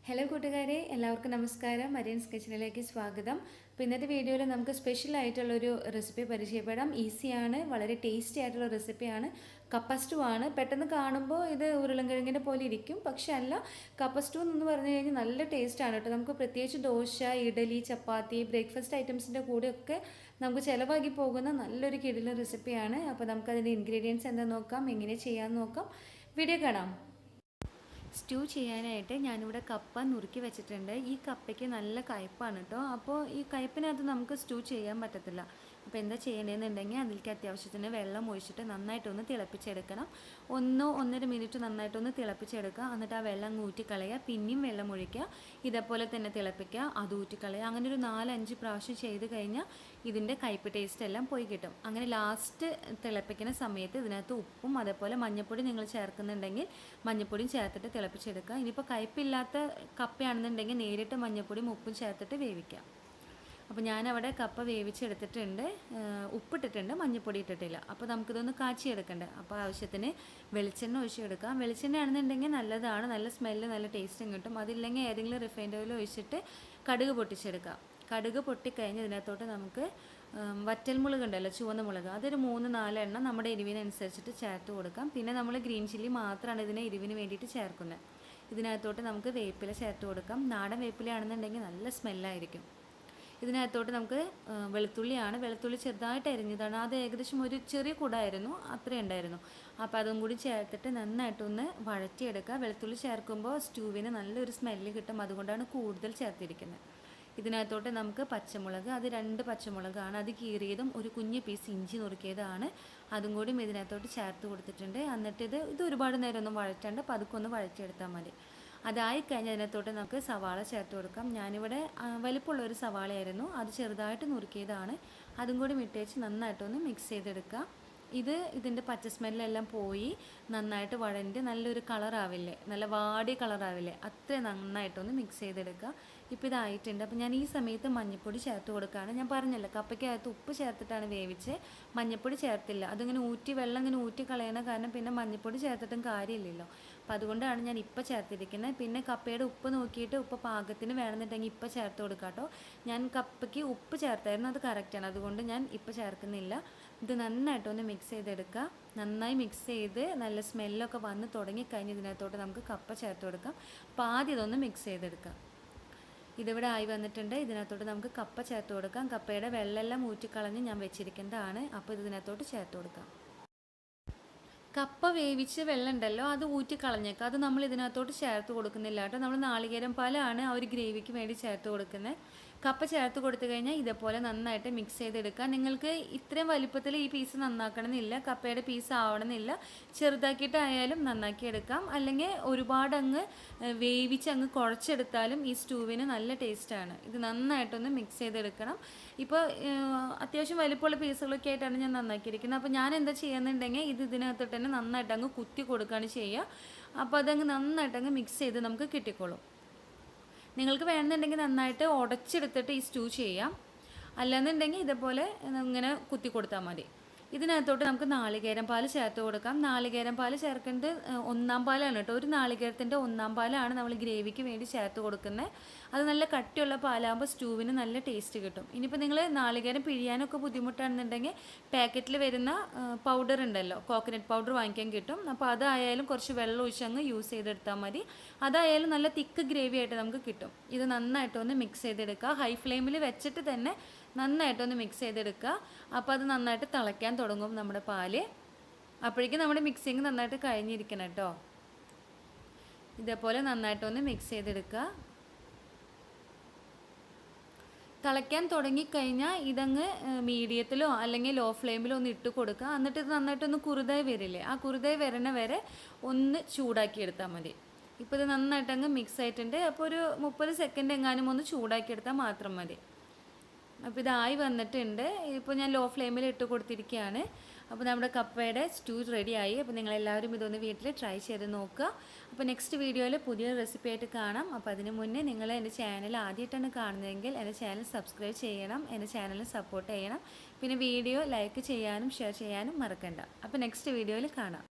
Hello കൂട്ടുകാരെ, എല്ലാവർക്കും നമസ്കാരം. മരിയൻസ് കിച്ചണിലേക്ക് സ്വാഗതം. അപ്പോൾ ഇന്നത്തെ വീഡിയോയിൽ നമുക്ക് സ്പെഷ്യൽ ആയിട്ടുള്ളൊരു റെസിപ്പി പരിചയപ്പെടാം. ഈസിയാണ്, വളരെ ടേസ്റ്റി ആയിട്ടുള്ള റെസിപ്പിയാണ്. കപ്പ സ്റ്റൂ ആണ്. പെട്ടെന്ന് കാണുമ്പോൾ ഇത് ഉരുളൻകിഴങ്ങിൻ്റെ പോലെ ഇരിക്കും, പക്ഷെ അല്ല. കപ്പ സ്റ്റൂ എന്ന് പറഞ്ഞു കഴിഞ്ഞാൽ നല്ല ടേസ്റ്റാണ് കേട്ടോ. നമുക്ക് പ്രത്യേകിച്ച് ദോശ, ഇഡലി, ചപ്പാത്തി, ബ്രേക്ക്ഫാസ്റ്റ് ഐറ്റംസിൻ്റെ കൂടെയൊക്കെ നമുക്ക് ചിലവാക്കി പോകുന്ന നല്ലൊരു കിടിലൻ റെസിപ്പിയാണ്. അപ്പോൾ നമുക്കതിൻ്റെ ഇൻഗ്രീഡിയൻസ് എന്താ നോക്കാം, എങ്ങനെ ചെയ്യാമെന്ന് നോക്കാം. വീഡിയോ കാണാം. സ്റ്റൂ ചെയ്യാനായിട്ട് ഞാനിവിടെ കപ്പ നുറുക്കി വെച്ചിട്ടുണ്ട്. ഈ കപ്പയ്ക്ക് നല്ല കയ്പ്പാണ് കേട്ടോ. അപ്പോൾ ഈ കയ്പ്പിനകത്ത് നമുക്ക് സ്റ്റൂ ചെയ്യാൻ പറ്റത്തില്ല. അപ്പോൾ എന്താ ചെയ്യേണ്ടതെന്നുണ്ടെങ്കിൽ അതിലേക്ക് അത്യാവശ്യത്തിന് വെള്ളം ഒഴിച്ചിട്ട് നന്നായിട്ടൊന്ന് തിളപ്പിച്ചെടുക്കണം. 1-1.5 മിനിറ്റ് നന്നായിട്ടൊന്ന് തിളപ്പിച്ചെടുക്കുക. എന്നിട്ട് ആ വെള്ളം ഊറ്റിക്കളയുക, പിന്നെയും വെള്ളം ഒഴിക്കുക, ഇതേപോലെ തന്നെ തിളപ്പിക്കുക, അത് ഊറ്റിക്കളയുക. അങ്ങനെ ഒരു 4-5 പ്രാവശ്യം ചെയ്ത് കഴിഞ്ഞാൽ ഇതിൻ്റെ കയ്പ്പ് ടേസ്റ്റ് എല്ലാം പോയി കിട്ടും. അങ്ങനെ ലാസ്റ്റ് തിളപ്പിക്കുന്ന സമയത്ത് ഇതിനകത്ത് ഉപ്പും അതേപോലെ മഞ്ഞൾപ്പൊടി നിങ്ങൾ ചേർക്കുന്നുണ്ടെങ്കിൽ മഞ്ഞൾപ്പൊടിയും ചേർത്തിട്ട് തിളപ്പിച്ചെടുക്കുക. ഇനിയിപ്പോൾ കയ്പ്പില്ലാത്ത കപ്പയാണെന്നുണ്ടെങ്കിൽ നേരിട്ട് മഞ്ഞൾപ്പൊടിയും ഉപ്പും ചേർത്തിട്ട് വേവിക്കുക. അപ്പോൾ ഞാനവിടെ കപ്പ വേവിച്ചെടുത്തിട്ടുണ്ട്, ഉപ്പിട്ടിട്ടുണ്ട്, മഞ്ഞൾപ്പൊടി ഇട്ടിട്ടില്ല. അപ്പോൾ നമുക്കിതൊന്ന് കാച്ചിയെടുക്കണ്ടേ. അപ്പോൾ ആവശ്യത്തിന് വെളിച്ചെണ്ണ ഒഴിച്ചെടുക്കാം. വെളിച്ചെണ്ണ ആണെന്നുണ്ടെങ്കിൽ നല്ലതാണ്, നല്ല സ്മെല്ല്, നല്ല ടേസ്റ്റും കിട്ടും. അതില്ലെങ്കിൽ ഏതെങ്കിലും റിഫൈൻഡ് ഓയിൽ ഒഴിച്ചിട്ട് കടുക് പൊട്ടിച്ചെടുക്കാം. കടുക് പൊട്ടിക്കഴിഞ്ഞ് ഇതിനകത്തോട്ട് നമുക്ക് വറ്റൽമുളക് ഉണ്ടല്ലോ, ചുവന്ന മുളക്, അതൊരു 3-4 എണ്ണം നമ്മുടെ എരിവിനനുസരിച്ചിട്ട് ചേർത്ത് കൊടുക്കാം. പിന്നെ നമ്മൾ ഗ്രീൻ ചില്ലി മാത്രമാണ് ഇതിനെ എരിവിന് വേണ്ടിയിട്ട് ചേർക്കുന്നത്. ഇതിനകത്തോട്ട് നമുക്ക് വേപ്പില ചേർത്ത് കൊടുക്കാം. നാടൻ വേപ്പിലയാണെന്നുണ്ടെങ്കിൽ നല്ല സ്മെല്ലായിരിക്കും. ഇതിനകത്തോട്ട് നമുക്ക് വെളുത്തുള്ളിയാണ്. വെളുത്തുള്ളി ചെറുതായിട്ട് അരിഞ്ഞതാണ്. അത് ഏകദേശം ഒരു ചെറിയ കൂടായിരുന്നു, അത്രയും ഉണ്ടായിരുന്നു. അപ്പോൾ അതും കൂടി ചേർത്തിട്ട് നന്നായിട്ടൊന്ന് വഴറ്റിയെടുക്കുക. വെളുത്തുള്ളി ചേർക്കുമ്പോൾ സ്റ്റൂവിന് നല്ലൊരു സ്മെല്ല് കിട്ടും, അതുകൊണ്ടാണ് കൂടുതൽ ചേർത്തിരിക്കുന്നത്. ഇതിനകത്തോട്ട് നമുക്ക് പച്ചമുളക്, അത് 2 പച്ചമുളകാണ്, അത് കീറിയതും ഒരു കുഞ്ഞ് പീസ് ഇഞ്ചി നുറുക്കിയതാണ്, അതും കൂടി ഇതിനകത്തോട്ട് ചേർത്ത് കൊടുത്തിട്ടുണ്ട്. എന്നിട്ട് ഇത് ഒരുപാട് നേരമൊന്നും വഴറ്റാണ്ട് പതുക്കെ ഒന്ന് വഴറ്റിയെടുത്താൽ മതി. അതായി കഴിഞ്ഞ് അതിനകത്തോട്ട് നമുക്ക് സവാള ചേർത്ത് കൊടുക്കാം. ഞാനിവിടെ വലിപ്പമുള്ള ഒരു സവാളയായിരുന്നു, അത് ചെറുതായിട്ട് നുറുക്കിയതാണ്. അതും കൂടി ഇട്ടേച്ച് നന്നായിട്ടൊന്ന് മിക്സ് ചെയ്തെടുക്കുക. ഇതിൻ്റെ പച്ച സ്മെല്ലെല്ലാം പോയി നന്നായിട്ട് വഴണ്ട് നല്ലൊരു കളറാവില്ലേ, നല്ല വാടിയ കളറാവില്ലേ, അത്രയും നന്നായിട്ടൊന്ന് മിക്സ് ചെയ്തെടുക്കുക. ഇപ്പോൾ ഇതായിട്ടുണ്ട്. അപ്പോൾ ഞാൻ ഈ സമയത്ത് മഞ്ഞൾപ്പൊടി ചേർത്ത് കൊടുക്കുകയാണ്. ഞാൻ പറഞ്ഞല്ലോ, കപ്പയ്ക്കകത്ത് ഉപ്പ് ചേർത്തിട്ടാണ് വേവിച്ച്, മഞ്ഞൾപ്പൊടി ചേർത്തില്ല. അതിങ്ങനെ വെള്ളം ഇങ്ങനെ ഊറ്റി കളയണ കാരണം പിന്നെ മഞ്ഞൾപ്പൊടി ചേർത്തിട്ടും കാര്യമില്ലല്ലോ. അപ്പോൾ അതുകൊണ്ടാണ് ഞാൻ ഇപ്പോൾ ചേർത്തിരിക്കുന്നത്. പിന്നെ കപ്പയുടെ ഉപ്പ് നോക്കിയിട്ട് ഉപ്പ് പാകത്തിന് വേണമെന്നുണ്ടെങ്കിൽ ഇപ്പോൾ ചേർത്ത് കൊടുക്കാം കേട്ടോ. ഞാൻ കപ്പയ്ക്ക് ഉപ്പ് ചേർത്തായിരുന്നു, അത് കറക്റ്റാണ്, അതുകൊണ്ട് ഞാൻ ഇപ്പോൾ ചേർക്കുന്നില്ല. ഇത് നന്നായിട്ടൊന്ന് മിക്സ് ചെയ്തെടുക്കുക. നന്നായി മിക്സ് ചെയ്ത് നല്ല സ്മെല്ലൊക്കെ വന്ന് തുടങ്ങിക്കഴിഞ്ഞ് ഇതിനകത്തോട്ട് നമുക്ക് കപ്പ ചേർത്ത് കൊടുക്കാം. അപ്പോൾ ആദ്യം ഇതൊന്ന് മിക്സ് ചെയ്തെടുക്കാം. ഇതിവിടെ ആയി വന്നിട്ടുണ്ട്. ഇതിനകത്തോട്ട് നമുക്ക് കപ്പ ചേർത്ത് കൊടുക്കാം. കപ്പയുടെ വെള്ളമെല്ലാം ഊറ്റിക്കളഞ്ഞ് ഞാൻ വെച്ചിരിക്കുന്നതാണ്. അപ്പോൾ ഇതിനകത്തോട്ട് ചേർത്ത് കൊടുക്കാം. കപ്പ വേവിച്ച് വെള്ളം ഉണ്ടല്ലോ, അത് ഊറ്റിക്കളഞ്ഞേക്കാം. അത് നമ്മൾ ഇതിനകത്തോട്ട് ചേർത്ത് കൊടുക്കുന്നില്ല കേട്ടോ. നമ്മൾ നാളികേരം പാലാണ് ആ ഒരു ഗ്രേവിക്ക് വേണ്ടി ചേർത്ത് കൊടുക്കുന്നത്. കപ്പ ചേർത്ത് കൊടുത്തു കഴിഞ്ഞാൽ ഇതേപോലെ നന്നായിട്ട് മിക്സ് ചെയ്തെടുക്കുക. നിങ്ങൾക്ക് ഇത്രയും വലിപ്പത്തിൽ ഈ പീസ് നന്നാക്കണമെന്നില്ല, കപ്പയുടെ പീസ് ആവണമെന്നില്ല, ചെറുതാക്കിയിട്ടായാലും നന്നാക്കി എടുക്കാം. അല്ലെങ്കിൽ ഒരുപാട് വേവിച്ച് കുഴച്ചെടുത്താലും ഈ സ്റ്റൂവിന് നല്ല ടേസ്റ്റാണ്. ഇത് നന്നായിട്ടൊന്ന് മിക്സ് ചെയ്തെടുക്കണം. ഇപ്പോൾ അത്യാവശ്യം വലിപ്പമുള്ള പീസുകളൊക്കെ ആയിട്ടാണ് ഞാൻ നന്നാക്കിയിരിക്കുന്നത്. അപ്പോൾ ഞാൻ എന്താ ചെയ്യുന്നുണ്ടെങ്കിൽ ഇതിനകത്തോട്ട് തന്നെ നന്നായിട്ട് കുത്തി കൊടുക്കുകയാണ് ചെയ്യുക. അപ്പോൾ നന്നായിട്ട് മിക്സ് ചെയ്ത് നമുക്ക് കിട്ടിക്കോളും. നിങ്ങൾക്ക് വേണമെന്നുണ്ടെങ്കിൽ നന്നായിട്ട് ഉടച്ചെടുത്തിട്ട് ഈ സ്റ്റൂ ചെയ്യാം, അല്ലാന്നുണ്ടെങ്കിൽ ഇതേപോലെ ഇങ്ങനെ കുത്തി കൊടുത്താൽ മതി. ഇതിനകത്തോട്ട് നമുക്ക് നാളികേരം പാൽ ചേർത്ത് കൊടുക്കാം. നാളികേരം പാൽ ചേർക്കേണ്ടത് 1-ാം പാലാണ് കേട്ടോ. ഒരു നാളികേരത്തിൻ്റെ 1-ാം പാലാണ് നമ്മൾ ഗ്രേവിക്ക് വേണ്ടി ചേർത്ത് കൊടുക്കുന്നത്. അത് നല്ല കട്ടിയുള്ള പാലാകുമ്പോൾ സ്റ്റൂവിന് നല്ല ടേസ്റ്റ് കിട്ടും. ഇനിയിപ്പോൾ നിങ്ങൾ നാളികേരം പിഴിയാനൊക്കെ ബുദ്ധിമുട്ടാണെന്നുണ്ടെങ്കിൽ പാക്കറ്റിൽ വരുന്ന പൗഡർ ഉണ്ടല്ലോ, കോക്കനട്ട് പൗഡർ വാങ്ങിക്കാൻ കിട്ടും. അപ്പോൾ അതായാലും കുറച്ച് വെള്ളം ഒഴിച്ച് യൂസ് ചെയ്തെടുത്താൽ മതി. അതായാലും നല്ല തിക്ക് ഗ്രേവി ആയിട്ട് നമുക്ക് കിട്ടും. ഇത് നന്നായിട്ടൊന്ന് മിക്സ് ചെയ്തെടുക്കുക. ഹൈ ഫ്ലെയിമിൽ വെച്ചിട്ട് തന്നെ നന്നായിട്ടൊന്ന് മിക്സ് ചെയ്തെടുക്കുക. അപ്പോൾ അത് നന്നായിട്ട് തിളയ്ക്കാൻ തുടങ്ങും നമ്മുടെ പാല്. അപ്പോഴേക്കും നമ്മുടെ മിക്സിങ് നന്നായിട്ട് കഴിഞ്ഞിരിക്കണം കേട്ടോ. ഇതേപോലെ നന്നായിട്ടൊന്ന് മിക്സ് ചെയ്തെടുക്കുക. തിളയ്ക്കാൻ തുടങ്ങിക്കഴിഞ്ഞാൽ മീഡിയത്തിലോ അല്ലെങ്കിൽ ലോ ഫ്ലെയിമിലോ ഒന്ന് ഇട്ട് കൊടുക്കുക. എന്നിട്ട് ഇത് നന്നായിട്ടൊന്ന് കുറുതായി വരില്ലേ, ആ കുറുതായി വരണ വരെ ഒന്ന് ചൂടാക്കി എടുത്താൽ മതി. ഇപ്പോൾ ഇത് നന്നായിട്ട് മിക്സ് ആയിട്ടുണ്ട്. അപ്പോൾ ഒരു 30 സെക്കൻഡ് എങ്ങാനും ഒന്ന് ചൂടാക്കി എടുത്താൽ മാത്രം മതി. അപ്പോൾ ഇതായി വന്നിട്ടുണ്ട്. ഇപ്പോൾ ഞാൻ ലോ ഫ്ലെയിമിൽ ഇട്ട് കൊടുത്തിരിക്കുകയാണ്. അപ്പോൾ നമ്മുടെ കപ്പയുടെ സ്റ്റൂ റെഡിയായി. അപ്പോൾ നിങ്ങളെല്ലാവരും ഇതൊന്ന് വീട്ടിൽ ട്രൈ ചെയ്ത് നോക്കുക. അപ്പോൾ നെക്സ്റ്റ് വീഡിയോയിൽ പുതിയൊരു റെസിപ്പി ആയിട്ട് കാണാം. അപ്പോൾ അതിന് മുന്നേ നിങ്ങൾ എൻ്റെ ചാനൽ ആദ്യമായിട്ടാണ് കാണുന്നതെങ്കിൽ എൻ്റെ ചാനൽ സബ്സ്ക്രൈബ് ചെയ്യണം, എൻ്റെ ചാനൽ സപ്പോർട്ട് ചെയ്യണം. പിന്നെ വീഡിയോ ലൈക്ക് ചെയ്യാനും ഷെയർ ചെയ്യാനും മറക്കണ്ട. അപ്പോൾ നെക്സ്റ്റ് വീഡിയോയിൽ കാണാം.